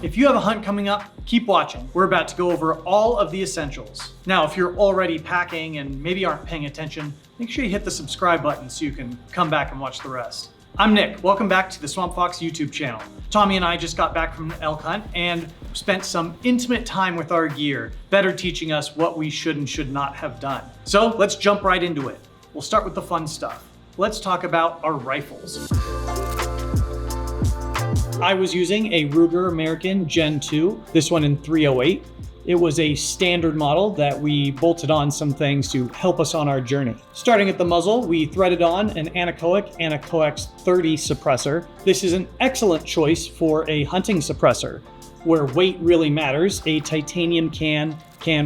If you have a hunt coming up, keep watching. We're about to go over all of the essentials. Now, if you're already packing and maybe aren't paying attention, make sure you hit the subscribe button so you can come back and watch the rest. I'm Nick, welcome back to the Swampfox YouTube channel. Tommy and I just got back from an elk hunt and spent some intimate time with our gear, better teaching us what we should and should not have done. So let's jump right into it. We'll start with the fun stuff. Let's talk about our rifles. I was using a Ruger American Gen 2, this one in 308. It was a standard model that we bolted on some things to help us on our journey. Starting at the muzzle, we threaded on an anechoic Anechoic 30 suppressor. This is an excellent choice for a hunting suppressor. Where weight really matters, a titanium can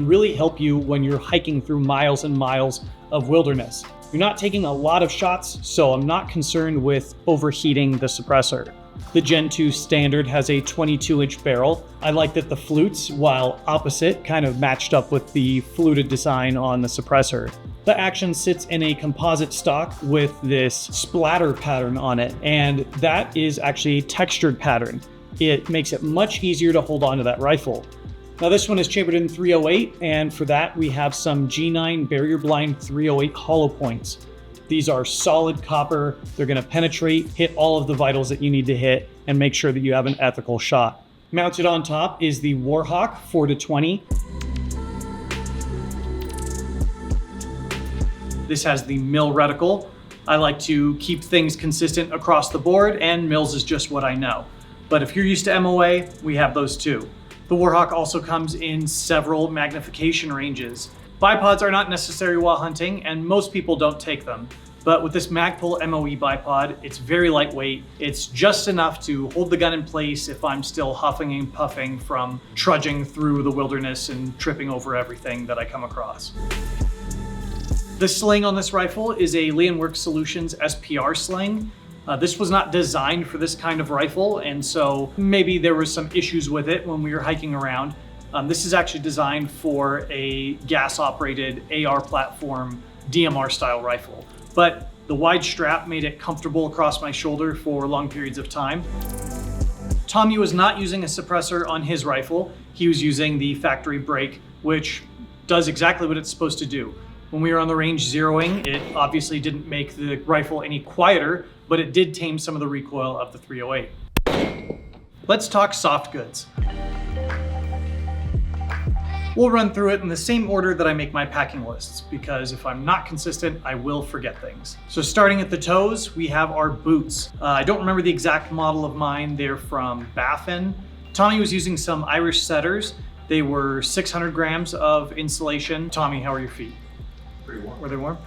really help you when you're hiking through miles and miles of wilderness. You're not taking a lot of shots, so I'm not concerned with overheating the suppressor. The Gen 2 standard has a 22-inch barrel. I like that the flutes, while opposite, kind of matched up with the fluted design on the suppressor. The action sits in a composite stock with this splatter pattern on it, and that is actually a textured pattern. It makes it much easier to hold on to that rifle. Now this one is chambered in 308, and for that we have some G9 barrier blind 308 hollow points. These are solid copper. They're gonna penetrate, hit all of the vitals that you need to hit, and make sure that you have an ethical shot. Mounted on top is the Warhawk 4-20. This has the mill reticle. I like to keep things consistent across the board, and mills is just what I know. But if you're used to MOA, we have those too. The Warhawk also comes in several magnification ranges. Bipods are not necessary while hunting, and most people don't take them. But with this Magpul MOE bipod, it's very lightweight. It's just enough to hold the gun in place if I'm still huffing and puffing from trudging through the wilderness and tripping over everything that I come across. The sling on this rifle is a Lee & Works Solutions SPR sling. This was not designed for this kind of rifle, and so maybe there were some issues with it when we were hiking around. This is actually designed for a gas-operated AR platform DMR style rifle, but the wide strap made it comfortable across my shoulder for long periods of time. Tommy was not using a suppressor on his rifle. He was using the factory brake, which does exactly what it's supposed to do. When we were on the range zeroing, it obviously didn't make the rifle any quieter, but it did tame some of the recoil of the 308. Let's talk soft goods. We'll run through it in the same order that I make my packing lists, because if I'm not consistent, I will forget things. So starting at the toes, we have our boots. I don't remember the exact model of mine. They're from Baffin. Tommy was using some Irish setters. They were 600 grams of insulation. Tommy, how are your feet? Pretty warm. Were they warm?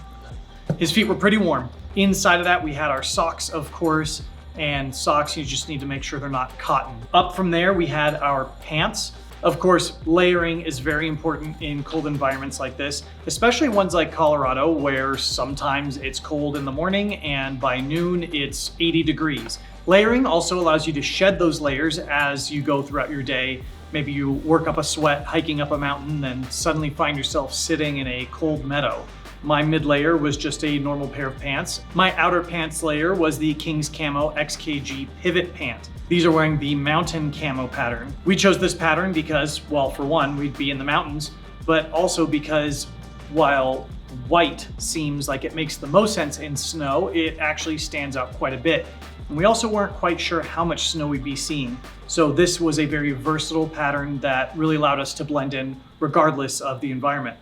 His feet were pretty warm. Inside of that, we had our socks, of course, and socks, you just need to make sure they're not cotton. Up from there, we had our pants. Of course, layering is very important in cold environments like this, especially ones like Colorado, where sometimes it's cold in the morning and by noon it's 80 degrees. Layering also allows you to shed those layers as you go throughout your day. Maybe you work up a sweat hiking up a mountain, then suddenly find yourself sitting in a cold meadow. My mid layer was just a normal pair of pants. My outer pants layer was the King's Camo XKG pivot pant. These are wearing the mountain camo pattern. We chose this pattern because, well, for one, we'd be in the mountains, but also because while white seems like it makes the most sense in snow, it actually stands out quite a bit. And we also weren't quite sure how much snow we'd be seeing. So this was a very versatile pattern that really allowed us to blend in regardless of the environment.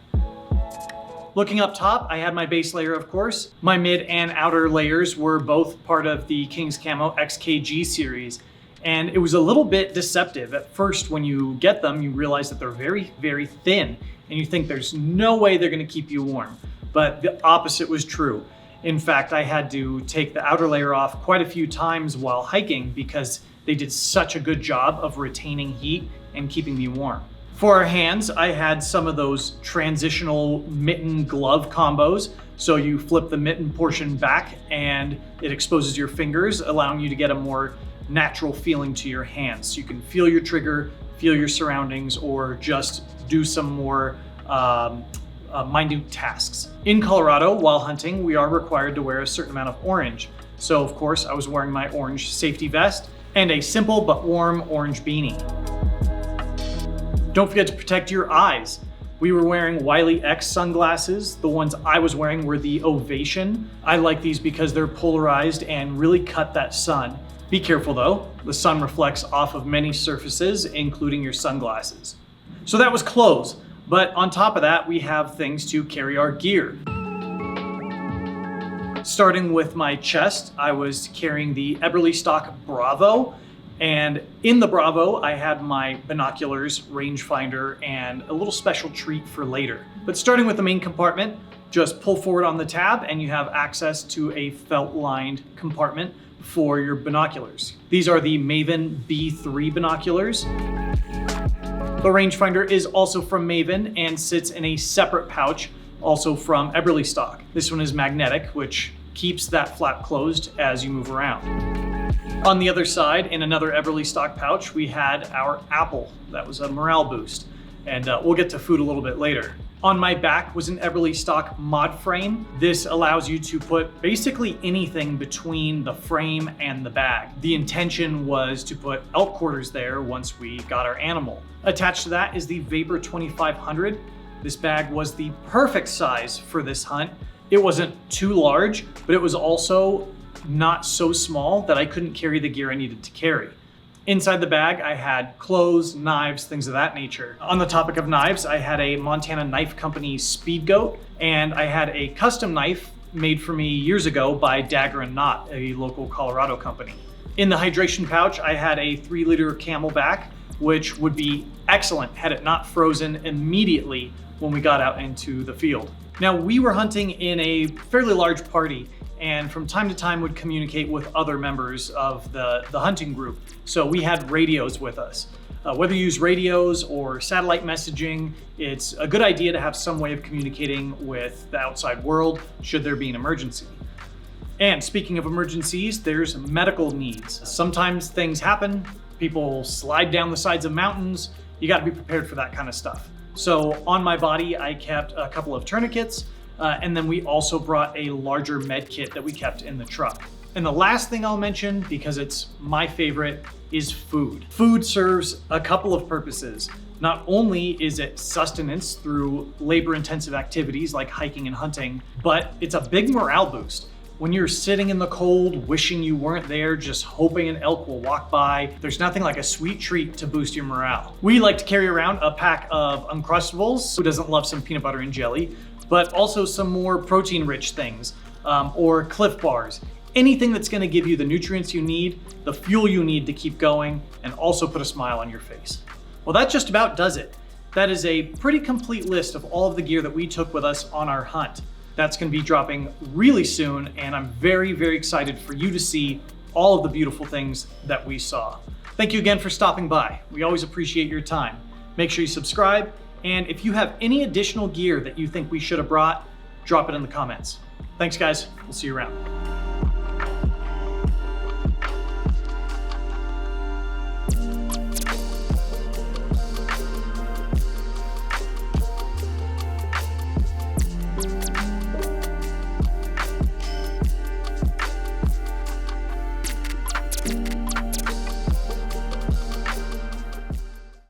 Looking up top, I had my base layer, of course. My mid and outer layers were both part of the King's Camo XKG series. And it was a little bit deceptive. At first, when you get them, you realize that they're very, very thin, and you think there's no way they're gonna keep you warm. But the opposite was true. In fact, I had to take the outer layer off quite a few times while hiking because they did such a good job of retaining heat and keeping me warm. For our hands, I had some of those transitional mitten glove combos. So you flip the mitten portion back and it exposes your fingers, allowing you to get a more natural feeling to your hands. So you can feel your trigger, feel your surroundings, or just do some more minute tasks. In Colorado, while hunting, we are required to wear a certain amount of orange. So of course, I was wearing my orange safety vest. and a simple but warm orange beanie. Don't forget to protect your eyes. We were wearing Wiley X sunglasses. The ones I was wearing were the Ovation. I like these because they're polarized and really cut that sun. Be careful though, the sun reflects off of many surfaces, including your sunglasses. So that was clothes, but on top of that, we have things to carry our gear. Starting with my chest, I was carrying the Eberly Stock Bravo. And in the Bravo, I had my binoculars, rangefinder, and a little special treat for later. But starting with the main compartment, just pull forward on the tab and you have access to a felt-lined compartment for your binoculars. These are the Maven B3 binoculars. The rangefinder is also from Maven and sits in a separate pouch, also from Eberly Stock. This one is magnetic, which keeps that flap closed as you move around. On the other side, in another Eberly Stock pouch, we had our Apple. That was a morale boost. And we'll get to food a little bit later. On my back was an Eberly Stock mod frame. This allows you to put basically anything between the frame and the bag. The intention was to put elk quarters there once we got our animal. Attached to that is the Vapor 2500. This bag was the perfect size for this hunt. It wasn't too large, but it was also not so small that I couldn't carry the gear I needed to carry. Inside the bag, I had clothes, knives, things of that nature. On the topic of knives, I had a Montana Knife Company Speed Goat, and I had a custom knife made for me years ago by Dagger and Knot, a local Colorado company. In the hydration pouch, I had a 3-liter Camelback, which would be excellent had it not frozen immediately when we got out into the field. Now, we were hunting in a fairly large party, and from time to time would communicate with other members of the hunting group. So we had radios with us. Whether you use radios or satellite messaging, it's a good idea to have some way of communicating with the outside world should there be an emergency. And speaking of emergencies, there's medical needs. Sometimes things happen, people slide down the sides of mountains, you gotta be prepared for that kind of stuff. So on my body, I kept a couple of tourniquets, and then we also brought a larger med kit that we kept in the truck. And the last thing I'll mention, because it's my favorite, is food. Food serves a couple of purposes. Not only is it sustenance through labor-intensive activities like hiking and hunting, but it's a big morale boost. When you're sitting in the cold, wishing you weren't there, just hoping an elk will walk by, there's nothing like a sweet treat to boost your morale. We like to carry around a pack of Uncrustables. Who doesn't love some peanut butter and jelly? But also some more protein-rich things, or Cliff Bars. Anything that's gonna give you the nutrients you need, the fuel you need to keep going, and also put a smile on your face. Well, that just about does it. That is a pretty complete list of all of the gear that we took with us on our hunt. That's gonna be dropping really soon, and I'm very, very excited for you to see all of the beautiful things that we saw. Thank you again for stopping by. We always appreciate your time. Make sure you subscribe, and if you have any additional gear that you think we should have brought, drop it in the comments. Thanks guys, we'll see you around.